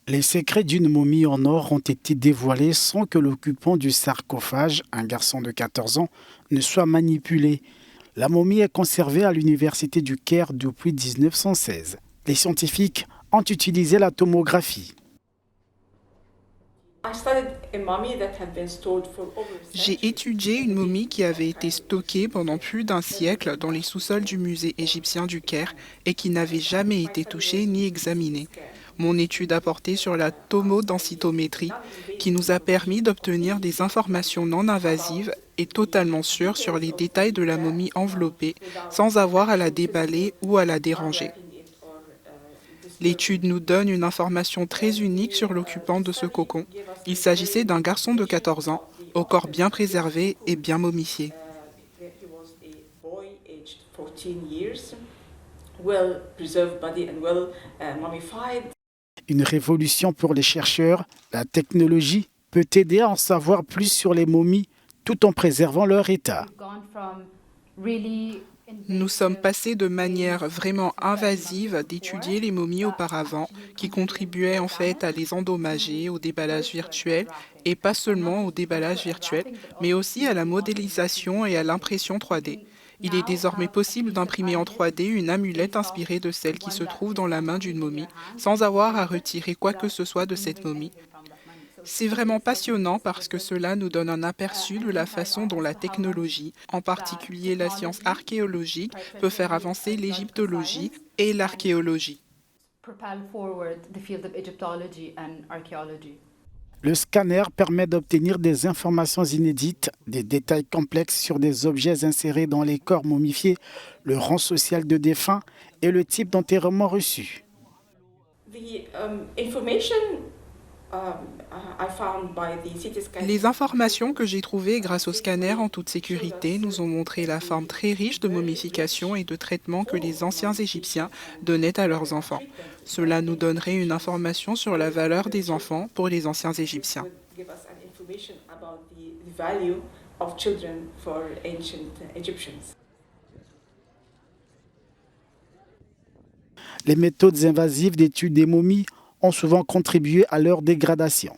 Les secrets d'une momie en or ont été dévoilés sans que l'occupant du sarcophage, un garçon de 14 ans, ne soit manipulé. La momie est conservée à l'université du Caire depuis 1916. Les scientifiques ont utilisé la tomographie. J'ai étudié une momie qui avait été stockée pendant plus d'un siècle dans les sous-sols du musée égyptien du Caire et qui n'avait jamais été touchée ni examinée. Mon étude a porté sur la tomodensitométrie qui nous a permis d'obtenir des informations non invasives et totalement sûres sur les détails de la momie enveloppée sans avoir à la déballer ou à la déranger. L'étude nous donne une information très unique sur l'occupant de ce cocon. Il s'agissait d'un garçon de 14 ans, au corps bien préservé et bien momifié. Une révolution pour les chercheurs, la technologie peut aider à en savoir plus sur les momies tout en préservant leur état. Nous sommes passés de manière vraiment invasive d'étudier les momies auparavant, qui contribuaient en fait à les endommager au déballage virtuel, et pas seulement au déballage virtuel, mais aussi à la modélisation et à l'impression 3D. Il est désormais possible d'imprimer en 3D une amulette inspirée de celle qui se trouve dans la main d'une momie, sans avoir à retirer quoi que ce soit de cette momie. C'est vraiment passionnant parce que cela nous donne un aperçu de la façon dont la technologie, en particulier la science archéologique, peut faire avancer l'égyptologie et l'archéologie. Le scanner permet d'obtenir des informations inédites, des détails complexes sur des objets insérés dans les corps momifiés, le rang social de défunts et le type d'enterrement reçu. Les informations que j'ai trouvées grâce au scanner en toute sécurité nous ont montré la forme très riche de momification et de traitement que les anciens Égyptiens donnaient à leurs enfants. Cela nous donnerait une information sur la valeur des enfants pour les anciens Égyptiens. Les méthodes invasives d'étude des momies ont souvent contribué à leur dégradation.